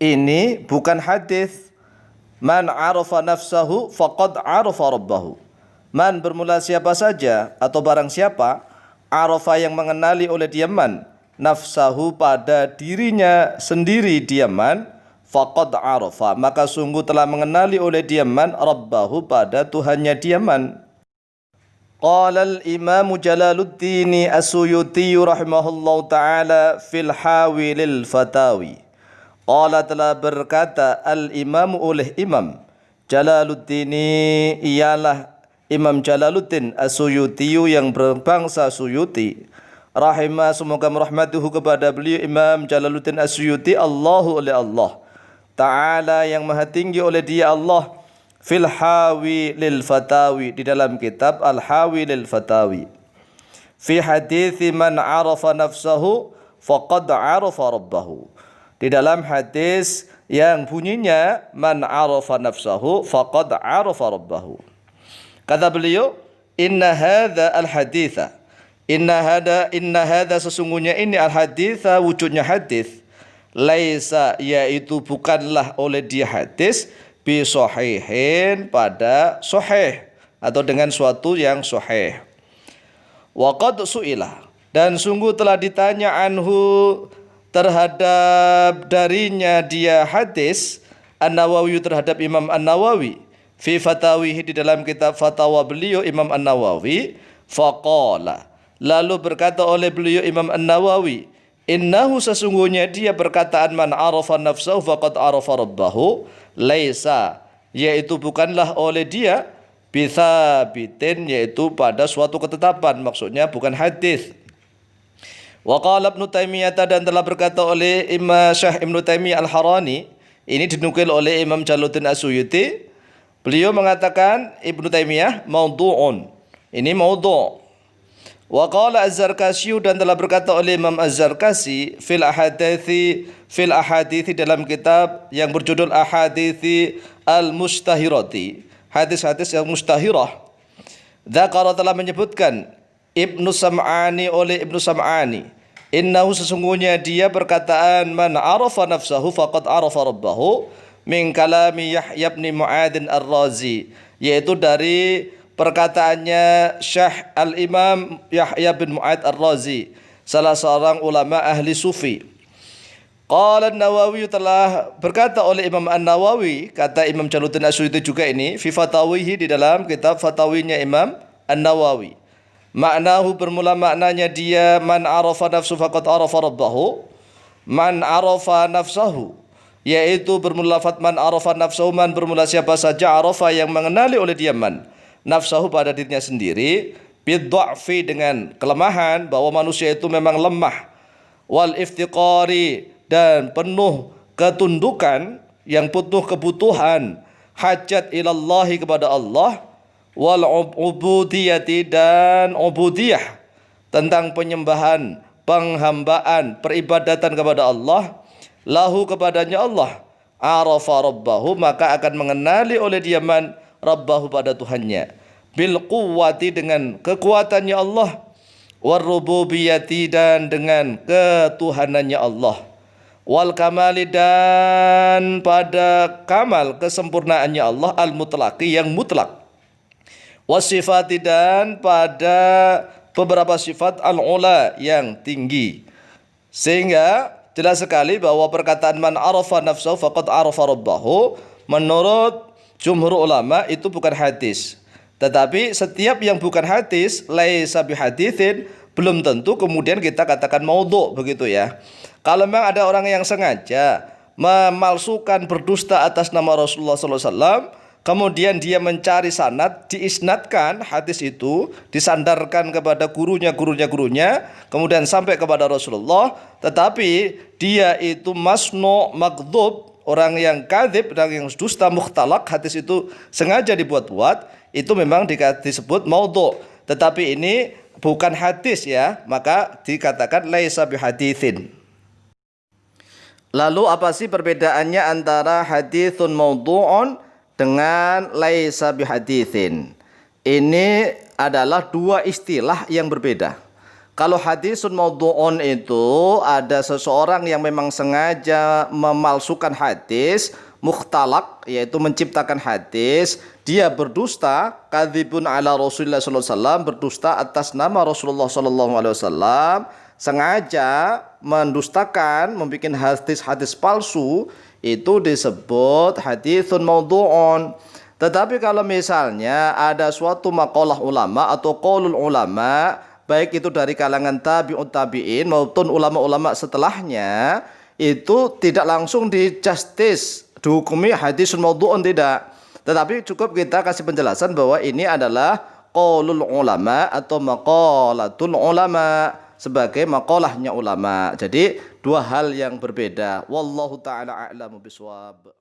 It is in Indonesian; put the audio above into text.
ini bukan hadis. Man arafa nafsahu faqad arafa rabbahu. Man bermula siapa saja atau barang siapa, arafa yang mengenali oleh dia man, nafsahu pada dirinya sendiri dia man, faqad arafa maka sungguh telah mengenali oleh dia man rabbahu pada Tuhannya dia man. Qala al-Imam Jalaluddin As-Suyuti rahimahullahu taala fil Hawi lil Fatawi. Qala telah berkata al-Imam oleh Imam Jalaluddin, ialah Imam Jalaluddin As-Suyuti yang berbangsa Suyuti. Rahimah semoga merahmatuhu kepada beliau Imam Jalaluddin As-Suyuti Allahu oleh Allah Ta'ala yang maha tinggi oleh dia Allah. Fil Hawi lil Fatawi, di dalam kitab Al-Hawi lil Fatawi. Fi hadithi man arafa nafsahu faqad arafa rabbahu. Di dalam hadis yang bunyinya man arafa nafsahu faqad arafa rabbahu. Kata beliau, inna hadza al-haditha. Inna hadza sesungguhnya ini al-haditha wujudnya hadis. Laisa yaitu bukanlah oleh dia hadis bi sahihin pada sahih atau dengan suatu yang sahih. Wa qad su'ila, dan sungguh telah ditanya anhu terhadap darinya dia hadis An-Nawawi terhadap Imam An-Nawawi fi fatawihi di dalam kitab fatwa beliau Imam An-Nawawi. Faqala, lalu berkata oleh beliau Imam An-Nawawi, innahu sesungguhnya dia perkataan man arafa nafsahu faqad arafa rabbahu laisa yaitu bukanlah oleh dia bithabitin yaitu pada suatu ketetapan, maksudnya bukan hadis. Wa qala Ibnu Taimiyah, dan telah berkata oleh Imam Syekh Ibnu Taimiyah Al-Harani, ini dinukil oleh Imam Jalaluddin As-Suyuti, beliau mengatakan Ibnu Taimiyah maudhu'un, ini maudhu'. Wa qala Az-Zarkasyi, dan telah berkata oleh Imam Az-Zarkasyi fil ahadithi dalam kitab yang berjudul Ahadithi al-Mustahirati, hadis-hadis yang mustahirah. Dzakara telah menyebutkan Ibnu Sam'ani oleh Ibnu Sam'ani, innahu sesungguhnya dia perkataan man arafa nafsahu faqad arafa rabbahu min kalami Yahya bin Mu'adz Ar-Razi, yaitu dari perkataannya Syekh Al-Imam Yahya bin Mu'adz Ar-Razi, salah seorang ulama ahli sufi. Qala An-Nawawi, telah berkata oleh Imam An-Nawawi, kata Imam Jalaluddin As-Suyuti juga ini, fi fatawihi di dalam kitab fatawinya Imam An-Nawawi. Maknahu bermula maknanya dia man arafa nafsu faqad arafa rabbahu. Man arafa nafsahu yaitu bermula lafaz man arafa nafsahu, man bermula siapa saja arafa yang mengenali oleh dia man nafsahu pada dirinya sendiri, bidha'fi dengan kelemahan, bahwa manusia itu memang lemah, wal iftiqari dan penuh ketundukan, yang penuh kebutuhan, hajat ilallahi kepada Allah, wal ubudiyati dan ubudiyah tentang penyembahan, penghambaan, peribadatan kepada Allah, lahu kepadanya Allah, arafa rabbahu maka akan mengenali oleh dia man rabbahu pada Tuhannya, bil quwwati dengan kekuatannya Allah, war rububiyati dan dengan ketuhanannya Allah, wal kamali dan pada kamal kesempurnaannya Allah, al mutlaqi yang mutlak, wasifati dan pada beberapa sifat al ula yang tinggi. Sehingga jelas sekali bahwa perkataan man arafa nafsahu faqad arafa rabbahu menurut jumhur ulama itu bukan hadis. Tetapi setiap yang bukan hadis, laisa bihaditsin, belum tentu kemudian kita katakan maudhu, begitu ya. Kalau memang ada orang yang sengaja memalsukan, berdusta atas nama Rasulullah SAW, kemudian dia mencari sanad, diisnadkan hadis itu, disandarkan kepada gurunya, kemudian sampai kepada Rasulullah, tetapi dia itu masnu' makdzub, orang yang kadzib, orang yang dusta, mukhtalaq, hadis itu sengaja dibuat-buat, itu memang disebut maudhu'. Tetapi ini bukan hadis ya, maka dikatakan laisa bihaditsin. Lalu apa sih perbedaannya antara haditsun maudhu'un dengan laisa bihaditsin? Ini adalah dua istilah yang berbeda. Kalau hadisun maudhu'un itu ada seseorang yang memang sengaja memalsukan hadis, mukhtalaq yaitu menciptakan hadis, dia berdusta, kadzibun ala Rasulullah sallallahu alaihi wasallam, berdusta atas nama Rasulullah sallallahu alaihi wasallam, sengaja mendustakan, membuat hadis-hadis palsu, itu disebut hadisun maudhu'un. Tetapi kalau misalnya ada suatu maqalah ulama atau qaulul ulama, baik itu dari kalangan tabi'ut tabi'in maupun ulama-ulama setelahnya, itu tidak langsung dihukumi hadisun maudhu'un, tidak. Tetapi cukup kita kasih penjelasan bahwa ini adalah qaulul ulama atau maqalatul ulama, sebagai maqalahnya ulama. Jadi dua hal yang berbeda. Wallahu taala a'lamu bishawab.